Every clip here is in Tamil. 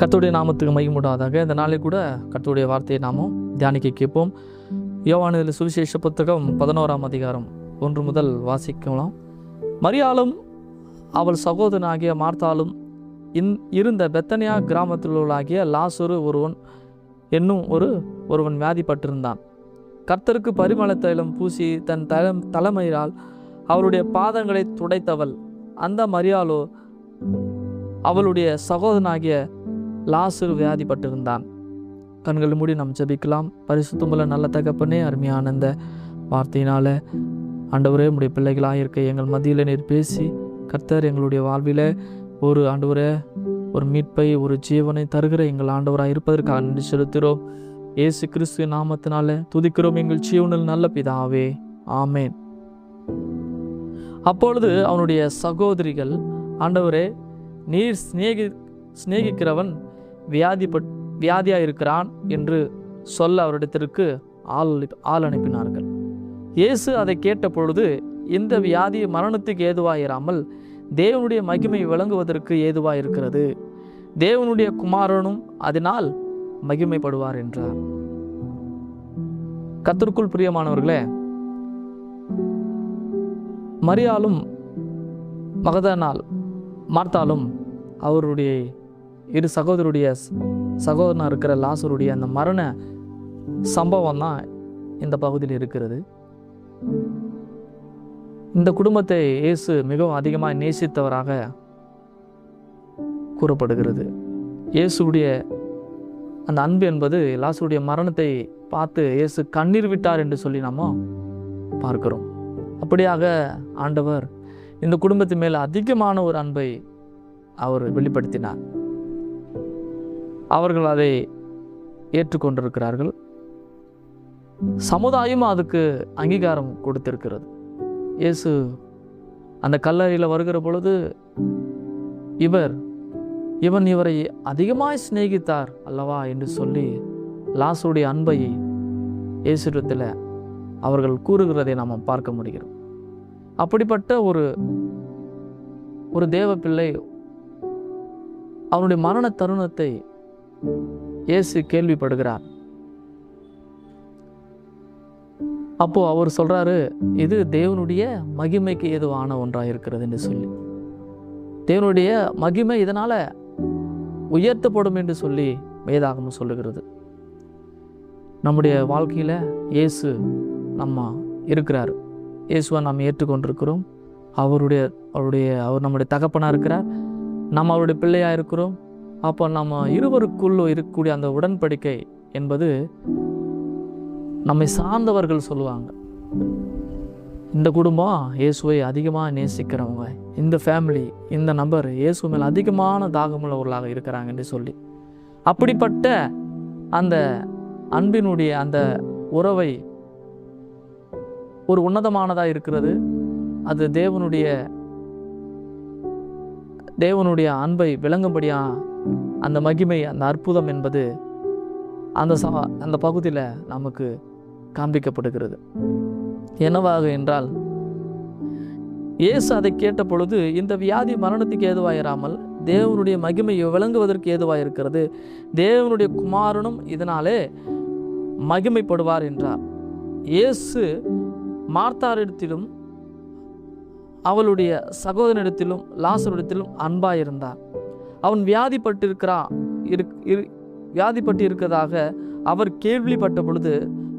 கர்த்தருடைய நாமத்துக்கு மகிமையுண்டாவதாக. இந்த நாளில் கூட கர்த்தருடைய வார்த்தையை நாமும் தியானிக்க கேட்போம். யோவானின் சுவிசேஷ புத்தகம் 11ஆம் அதிகாரம் 1 முதல் வாசிக்கலாம். மரியாளும் அவள் சகோதரனாகிய மார்த்தாலும் இருந்த பெத்தனியா கிராமத்திலுள்ளாகிய லாசரு என்னும் ஒருவன் வியாதிப்பட்டிருந்தான். கர்த்தருக்கு பரிமள தைலம் பூசி தன் தலைமையால் அவருடைய பாதங்களை துடைத்தவள். அந்த மரியாளோ அவளுடைய சகோதரனாகிய லாசரு வியாதிப்பட்டிருந்தான். கண்களை மூடி நாம் ஜெபிக்கலாம். பரிசுத்தமுள்ள நல்ல தகப்பனே, அருமையான இந்த வார்த்தையினால ஆண்டவரே, உடைய பிள்ளைகளாக இருக்க எங்கள் மத்தியில் நீர் பேசி கர்த்தர் எங்களுடைய வாழ்வில் ஒரு மீட்பை, ஒரு ஜீவனை தருகிற எங்கள் ஆண்டவராக இருப்பதற்காக நன்றி செலுத்துகிறோம். இயேசு கிறிஸ்து நாமத்தினால துதிக்கிறோம் எங்கள் ஜீவனில் நல்ல பிதாவே, ஆமேன். அப்பொழுது அவனுடைய சகோதரிகள், ஆண்டவரே, நீர் சிநேகிக்கிறவன் வியாதியா இருக்கிறான் என்று சொல்ல அவரிடத்திற்கு ஆள் அனுப்பினார்கள். இயேசு அதை கேட்ட பொழுது, இந்த வியாதி மரணத்துக்கு ஏதுவாயிராமல் தேவனுடைய மகிமை விளங்குவதற்கு ஏதுவாயிருக்கிறது, தேவனுடைய குமாரனும் அதனால் மகிமைப்படுவார் என்றார். கர்த்தருக்குள் பிரியமானவர்களே, மரியாளும் மகதலேனாள் மார்த்தாலும் அவருடைய இரு சகோதரனாக இருக்கிற லாசருடைய அந்த மரண சம்பவம் தான் இந்த பகுதியில் இருக்கிறது. இந்த குடும்பத்தை இயேசு மிகவும் அதிகமாக நேசித்தவராக கூறப்படுகிறது. இயேசுடைய அந்த அன்பு என்பது லாசருடைய மரணத்தை பார்த்து இயேசு கண்ணீர் விட்டார் என்று சொல்லி நாம பார்க்கிறோம். அப்படியாக ஆண்டவர் இந்த குடும்பத்தின் மேல் அதிகமான ஒரு அன்பை அவர் வெளிப்படுத்தினார். அவர்கள் அதை ஏற்றுக்கொண்டிருக்கிறார்கள். சமுதாயம் அதுக்கு அங்கீகாரம் கொடுத்திருக்கிறது. இயேசு அந்த கல்லறையில் வருகிற பொழுது இவரை அதிகமாய் சிநேகித்தார் அல்லவா என்று சொல்லி லாசருடைய அன்பை இயேசுவிடத்தில் அவர்கள் கூறுகிறதை நாம் பார்க்க முடிகிறோம். அப்படிப்பட்ட ஒரு தேவ பிள்ளை அவனுடைய மரண தருணத்தை இயேசு கேள்விப்படுகிறார். அப்போ அவர் சொல்றாரு, இது தேவனுடைய மகிமைக்கு ஏதுவான ஒன்றாக இருக்கிறது என்று சொல்லி, தேவனுடைய மகிமை இதனால உயர்த்தப்படும் என்று சொல்லி வேதாகமம் சொல்லுகிறது. நம்முடைய வாழ்க்கையில இயேசு நம்ம இருக்கிறார். இயேசுவை நாம் ஏற்றுக்கொண்டிருக்கிறோம். அவர் நம்முடைய தகப்பனா இருக்கிறார், நம்ம அவருடைய பிள்ளையா இருக்கிறோம். அப்போ நம்ம இருவருக்குள்ள இருக்கக்கூடிய அந்த உடன்படிக்கை என்பது நம்மை சார்ந்தவர்கள் சொல்லுவாங்க, இந்த குடும்பம் இயேசுவை அதிகமாக நேசிக்கிறவங்க, இந்த ஃபேமிலி, இந்த நபர் இயேசு மேல் அதிகமான தாகமுள்ளவர்களாக இருக்கிறாங்க என்று சொல்லி, அப்படிப்பட்ட அந்த அன்பினுடைய அந்த உறவை ஒரு உன்னதமானதாக இருக்கிறது. அது தேவனுடைய அன்பை விளங்கும்படியா அந்த மகிமை, அந்த அற்புதம் என்பது அந்த பகுதியில் நமக்கு காண்பிக்கப்படுகிறது. என்னவாக என்றால், இயேசு அதை கேட்ட பொழுது, இந்த வியாதி மரணத்துக்கு ஏதுவாயிராமல் தேவனுடைய மகிமை விளங்குவதற்கு ஏதுவாயிருக்கிறது, தேவனுடைய குமாரனும் இதனாலே மகிமைப்படுவார் என்றார். இயேசு மார்த்தாரிடத்திலும் அவளுடைய சகோதரனிடத்திலும் லாசரிடத்திலும் அன்பாயிருந்தார். அவன் வியாதிப்பட்டு இருக்கிறதாக அவர் கேள்விப்பட்ட பொழுது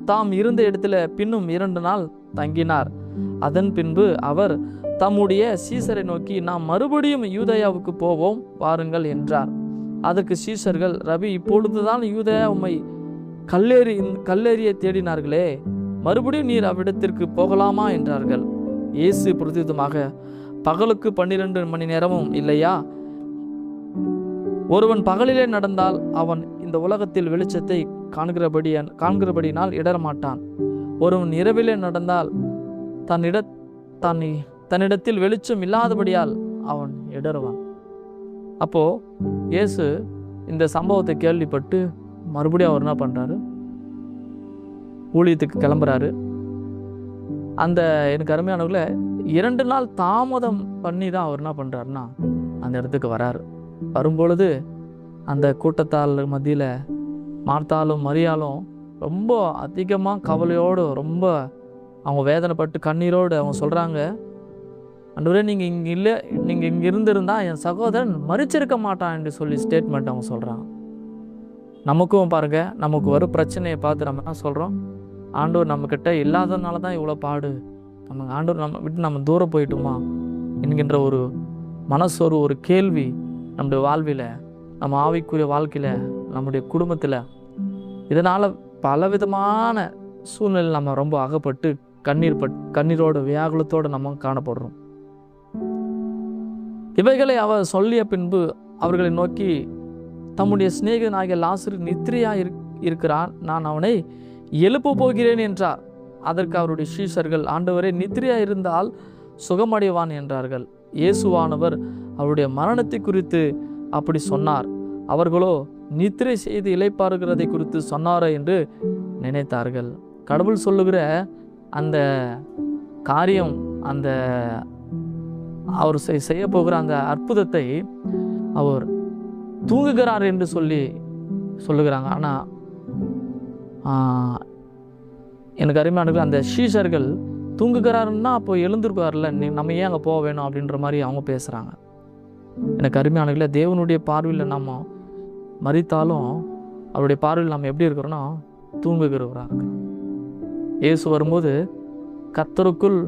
தாம் இருந்த இடத்துல பின்னும் 2 நாள் தங்கினார். அதன் பின்பு அவர் தம்முடைய சீசரை நோக்கி, நாம் மறுபடியும் யூதேயாவுக்கு போவோம் வாருங்கள் என்றார். அதற்கு சீசர்கள், ரபி, இப்பொழுதுதான் யூதேயா உம்மை கல்லேறிய தேடினார்களே, மறுபடியும் நீர் அவ்விடத்திற்கு போகலாமா என்றார்கள். இயேசு பிரதியுத்தமாக, பகலுக்கு 12 மணி நேரமும் இல்லையா? ஒருவன் பகலிலே நடந்தால் அவன் இந்த உலகத்தில் வெளிச்சத்தை காண்கிறபடியினால் இடரமாட்டான். ஒருவன் இரவிலே நடந்தால் தன்னிடத்தில் வெளிச்சம் இல்லாதபடியால் அவன் இடருவான். அப்போ இயேசு இந்த சம்பவத்தை கேள்விப்பட்டு மறுபடியும் அவர் என்ன பண்றாரு, ஊழியத்துக்கு கிளம்புறாரு. எனக்கு அருமையானவர்களே, 2 நாள் தாமதம் பண்ணி தான் அவர் என்ன பண்றாருன்னா அந்த இடத்துக்கு வராரு. வரும்பொழுது அந்த கூட்டத்தால் மத்தியில் மார்த்தாலும் மரியாலும் ரொம்ப அதிகமாக கவலையோடு ரொம்ப அவங்க வேதனைப்பட்டு கண்ணீரோடு அவங்க சொல்கிறாங்க, ஆண்டவரே நீங்கள் இங்கே இல்லை, நீங்கள் இங்கே இருந்திருந்தா என் சகோதரன் மரிச்சிருக்க மாட்டான் என்று சொல்லி ஸ்டேட்மெண்ட் அவங்க சொல்கிறாங்க. நமக்கும் பாருங்கள், நமக்கு வரும் பிரச்சனையை பார்த்து நம்ம என்ன சொல்கிறோம், ஆண்டவர் நம்மக்கிட்ட இல்லாததுனால தான் இவ்வளோ பாடு, நம்ம ஆண்டவர் நம்ம விட்டு நம்ம தூரம் போயிட்டுமா என்கின்ற ஒரு மனசோர்வு, ஒரு கேள்வி நம்முடைய வாழ்வில், நம்ம ஆவிக்குரிய வாழ்க்கையில், நம்முடைய குடும்பத்தில், இதனால் பலவிதமான சூழ்நிலை நம்ம ரொம்ப அகப்பட்டு கண்ணீரோடு வியாகுலத்தோடு நம்ம காணப்படுறோம். இவைகளை அவர் சொல்லிய பின்பு அவர்களை நோக்கி, தம்முடைய சிநேகிதனாகிய லாசரு நித்திரையாக இருக்கிறான், நான் அவனை எழுப்ப போகிறேன் என்றார். அதற்கு அவருடைய சீஷர்கள், ஆண்டவரே, நித்திரையாக இருந்தால் சுகமடைவான் என்றார்கள். இயேசுவானவர் அவருடைய மரணத்தை குறித்து அப்படி சொன்னார். அவர்களோ நித்திரை செய்து இளைப்பாறுகிறதை குறித்து சொன்னாரோ என்று நினைத்தார்கள். கடவுள் சொல்லுகிற அந்த காரியம், அந்த அவர் செய்ய போகிற அந்த அற்புதத்தை அவர் தூங்குகிறார் என்று சொல்லுகிறாங்க. ஆனால் எனக்கு அருமையானவர்கள், அந்த சீஷர்கள் தூங்குகிறாருன்னா அப்போ எழுந்திருக்காருல்ல, நம்ம ஏன் அங்கே போக வேணும் அப்படின்ற மாதிரி அவங்க பேசுகிறாங்க. எனக்கு அருமையானவர்களே, தேவனுடைய பார்வையில் நம்ம மரித்தாலும் அவருடைய பார்வையில் நம்ம எப்படி இருக்கிறோன்னா தூங்குகிறவராக இருக்கிறோம். இயேசு வரும்போது கர்த்தருக்குள்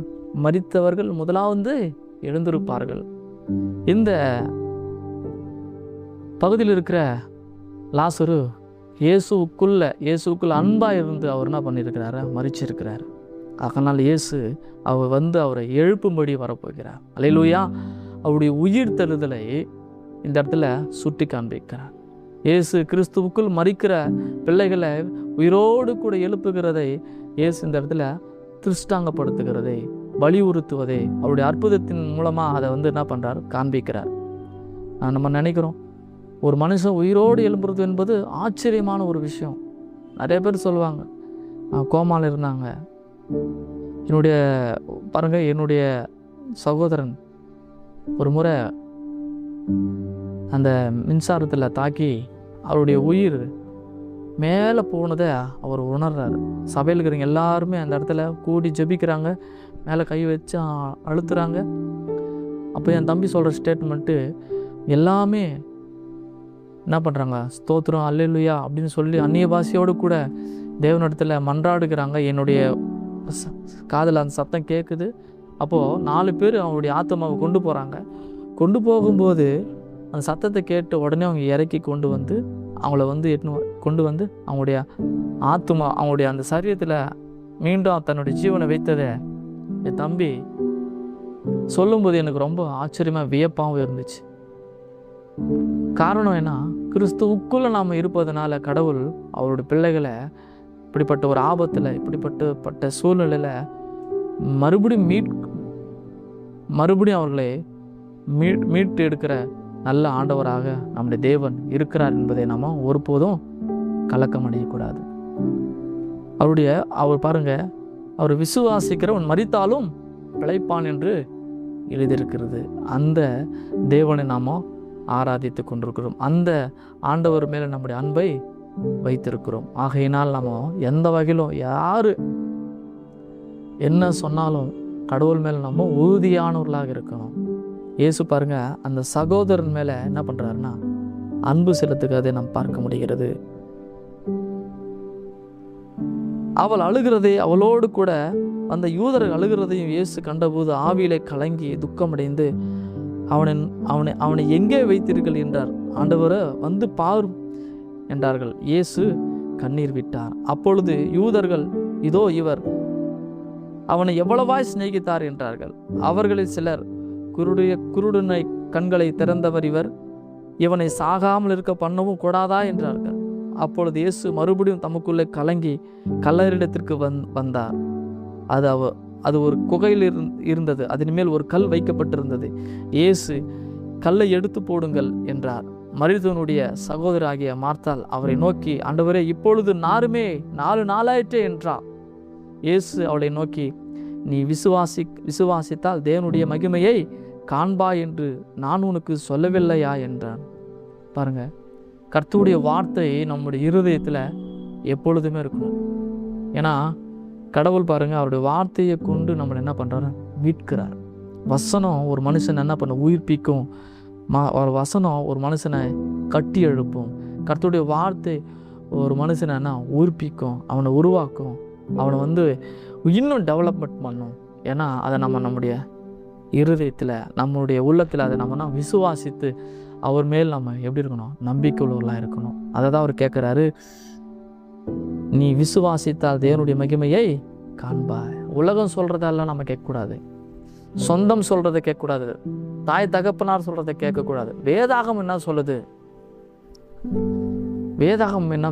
மரித்தவர்கள் முதலாவது எழுந்திருப்பார்கள். இந்த பகுதியில் இருக்கிற லாசரு இயேசுக்குள்ள அன்பாக இருந்து அவர் என்ன பண்ணியிருக்கிறாரு, மரிச்சிருக்கிறார். அதனால் இயேசு அவர் வந்து அவரை எழுப்பும்படி வரப்போகிறார். அல்லேலூயா. அவருடைய உயிர் தெழுதலை இந்த இடத்துல சுட்டி காண்பிக்கிறார். இயேசு கிறிஸ்துவுக்குள் மரிக்கிற பிள்ளைகளை உயிரோடு கூட எழுப்புகிறதை இயேசு இந்த இடத்துல திருஷ்டாங்கப்படுத்துகிறதை, வலியுறுத்துவதை அவருடைய அற்புதத்தின் மூலமாக அதை வந்து என்ன பண்ணுறார், காண்பிக்கிறார். நம்ம நினைக்கிறோம் ஒரு மனுஷன் உயிரோடு எழும்புறது என்பது ஆச்சரியமான ஒரு விஷயம். நிறைய பேர் சொல்லுவாங்க, கோமாவில் இருந்தாங்க. என்னுடைய சகோதரன் ஒரு முறை அந்த மின்சாரத்தில் தாக்கி அவருடைய உயிர் மேலே போனதை அவர் உணர்றாரு. சபையில் இருக்கிறவங்க எல்லாருமே அந்த இடத்துல கூடி ஜெபிக்கிறாங்க, மேலே கை வச்சு அழுத்துறாங்க. அப்போ என் தம்பி சொல்கிற ஸ்டேட்மெண்ட்டு எல்லாமே என்ன பண்ணுறாங்க, ஸ்தோத்திரம் அல்லேலூயா அப்படின்னு சொல்லி அந்நிய பாஷையோடு கூட தேவனிடத்தில் மன்றாடுகிறாங்க. என்னுடைய காதில் அந்த சத்தம் கேட்குது. அப்போது 4 பேர் அவங்களுடைய ஆத்மாவை கொண்டு போகிறாங்க. கொண்டு போகும்போது அந்த சத்தத்தை கேட்டு உடனே அவங்க இறக்கி கொண்டு வந்து அவங்கள வந்து கொண்டு வந்து அவங்களுடைய ஆத்மா, அவங்களுடைய அந்த சரீரத்தில் மீண்டும் தன்னுடைய ஜீவனை வைத்ததை என் தம்பி சொல்லும்போது எனக்கு ரொம்ப ஆச்சரியமாக வியப்பாகவும் இருந்துச்சு. காரணம் என்ன, கிறிஸ்துவுக்குள்ளே நாம் இருப்பதனால கடவுள் அவருடைய பிள்ளைகளை இப்படிப்பட்ட ஒரு ஆபத்தில், இப்படிப்பட்ட சூழ்நிலையில் மறுபடியும் அவர்களை மீட்டு எடுக்கிற நல்ல ஆண்டவராக நம்முடைய தேவன் இருக்கிறார் என்பதை நாம் ஒருபோதும் கலக்கம் அடையக்கூடாது. அவர் பாருங்க, அவர் விசுவாசிக்கிறவன் மரித்தாலும் பிழைப்பான் என்று எழுதியிருக்கிறது. அந்த தேவனை நாம் ஆராதித்து கொண்டிருக்கிறோம். அந்த ஆண்டவர் மேலே நம்முடைய அன்பை வைத்திருக்கிறோம். ஆகையினால் நாம் எந்த வகையிலும் யார் என்ன சொன்னாலும் கடவுள் மேலே நம்ம உறுதியானவர்களாக இருக்கணும். இயேசு பாருங்க, அந்த சகோதரன் மேலே என்ன பண்ணுறாருன்னா அன்பு செலுத்துகிறதை நாம் பார்க்க முடிகிறது. அவள் அழுகிறதை, அவளோடு கூட அந்த யூதர்கள் அழுகிறதையும் இயேசு கண்டபோது ஆவியிலே கலங்கி துக்கமடைந்து அவனை எங்கே வைத்தீர்கள் என்றார். ஆண்டவரை வந்து பார் என்றார்கள். இயேசு கண்ணீர் விட்டார். அப்பொழுது யூதர்கள், இதோ இவர், அவனை எவ்வளவாய் சிநேகித்தார் என்றார்கள். அவர்களில் சிலர், குருடனை கண்களை திறந்தவர் இவர், இவனை சாகாமல் இருக்க பண்ணவும் கூடாதா என்றார்கள். அப்பொழுது இயேசு மறுபடியும் தமக்குள்ளே கலங்கி கல்லறிடத்திற்கு வந்தார். அது ஒரு குகையில் இருந்தது. அதன் மேல் ஒரு கல் வைக்கப்பட்டிருந்தது. இயேசு, கல்லை எடுத்து போடுங்கள் என்றார். மரித்தவனுடைய சகோதராகிய மார்த்தாள் அவரை நோக்கி, ஆண்டவரே, இப்பொழுது 4 நாளாயிற்றே என்றார். இயேசு அவளை நோக்கி, நீ விசுவாசித்தால் தேவனுடைய மகிமையை காண்பாய் என்று நான் உனக்கு சொல்லவில்லையா என்றான். பாருங்க, கர்த்தருடைய வார்த்தை நம்முடைய இருதயத்தில் எப்பொழுதுமே இருக்கணும். ஏன்னா கடவுள் பாருங்கள், அவருடைய வார்த்தையை கொண்டு நம்மளை என்ன பண்ணுறாரு? மீட்கிறார். வசனம் ஒரு மனுஷனை என்ன பண்ண? உயிர்ப்பிக்கும். ஒரு வசனம் ஒரு மனுஷனை கட்டி எழுப்பும். கர்த்தருடைய வார்த்தை ஒரு மனுஷனை என்ன உயிர்ப்பிக்கும், அவனை உருவாக்கும், அவனை இன்னும் டெவலப்மெண்ட் பண்ணும். ஏன்னா அதை நம்முடைய இருதயத்தில், நம்மளுடைய உள்ளத்தில் அதை நம்ம விசுவாசித்து அவர் மேல் நம்ம எப்படி இருக்கணும்? நம்பிக்கை உள்ளவர்களாக இருக்கணும். அதை தான் அவர் கேட்குறாரு, நீ விசுவாசித்தால் தேவனுடைய மகிமையை காண்பாய். உலகம் சொல்கிறதெல்லாம் நம்ம கேட்கக்கூடாது, சொந்தம் சொல்கிறத கேட்கக்கூடாது, தாய் தகப்பனார் சொல்கிறத கேட்கக்கூடாது. வேதாகம் என்ன சொல்லுது? வேதாகம் என்ன?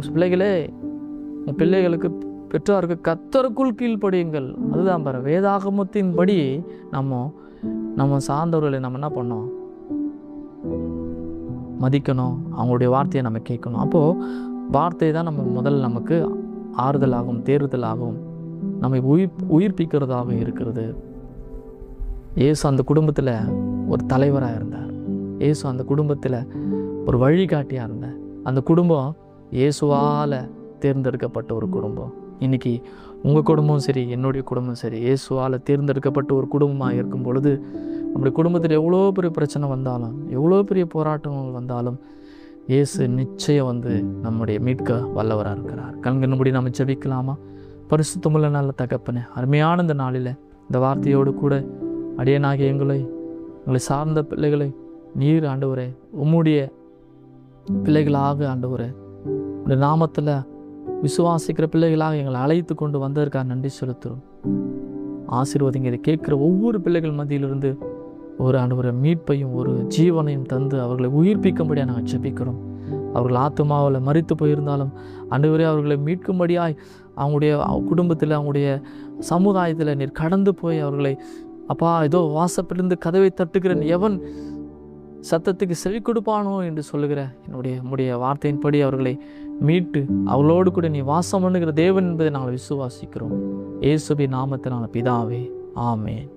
பிள்ளைகளுக்கு பெற்றோருக்கு கர்த்தருக்குள் கீழ்ப்படியுங்கள். அதுதான் பாரு, வேதாகமத்தின்படி நம்ம சார்ந்தவர்களை நம்ம என்ன பண்ணோம்? மதிக்கணும். அவங்களுடைய வார்த்தையை நம்ம கேட்கணும். அப்போது வார்த்தை தான் முதல்ல நமக்கு ஆறுதலாகும், தேறுதலாகும், நம்மை உயிர்ப்பிக்கிறதாக இருக்கிறது. இயேசு அந்த குடும்பத்தில் ஒரு தலைவராக இருந்தார். இயேசு அந்த குடும்பத்தில் ஒரு வழிகாட்டியாக இருந்தார். அந்த குடும்பம் இயேசுவால் தேர்ந்தெடுக்கப்பட்ட ஒரு குடும்பம். இன்றைக்கி உங்கள் குடும்பமும் சரி, என்னுடைய குடும்பமும் சரி, இயேசுவால் தேர்ந்தெடுக்கப்பட்ட ஒரு குடும்பமாக இருக்கும் பொழுது நம்முடைய குடும்பத்தில் எவ்வளோ பெரிய பிரச்சனை வந்தாலும், எவ்வளோ பெரிய போராட்டங்கள் வந்தாலும் இயேசு நிச்சயம் நம்முடைய மீட்க வல்லவராக இருக்கிறார். கண்கள் மூடி நம்ம ஜெபிக்கலாமா? பரிசுத்தமுள்ள நல்ல தகப்பனே, அருமையான இந்த நாளில் இந்த வார்த்தையோடு கூட அடியனாகிய எங்களை சார்ந்த பிள்ளைகளை நீர் ஆண்டவரே, உம்முடைய பிள்ளைகளாக ஆண்டவரே, உடைய நாமத்தில் விசுவாசிக்கிற பிள்ளைகளாக எங்களை அழைத்து கொண்டு வந்ததற்காக நன்றி செலுத்துகிறோம். ஆசீர்வதிங்க. இதை கேட்குற ஒவ்வொரு பிள்ளைகள் மத்தியிலிருந்து ஒரு ஆண்டவரை மீட்பையும் ஒரு ஜீவனையும் தந்து அவர்களை உயிர்ப்பிக்கும்படியாக நாங்கள் ஜெபிக்கிறோம். அவர்கள் ஆத்துமாவில் மரித்து போயிருந்தாலும் ஆண்டவரே அவர்களை மீட்கும்படியாய் அவங்களுடைய குடும்பத்தில், அவங்களுடைய சமுதாயத்தில் நீர் கடந்து போய் அவர்களை அப்பா ஏதோ வாசப்பிலிருந்து கதவை தட்டுகிறேன், எவன் சத்தத்துக்கு செவி கொடுப்பானோ என்று சொல்லுகிற உம்முடைய வார்த்தையின்படி அவர்களை மீட்டு அவளோடு கூட நீ வாசம் பண்ணுகிற தேவன் என்பதை நாங்கள் விசுவாசிக்கிறோம். இயேசுவின் நாமத்தினால பிதாவே, ஆமென்.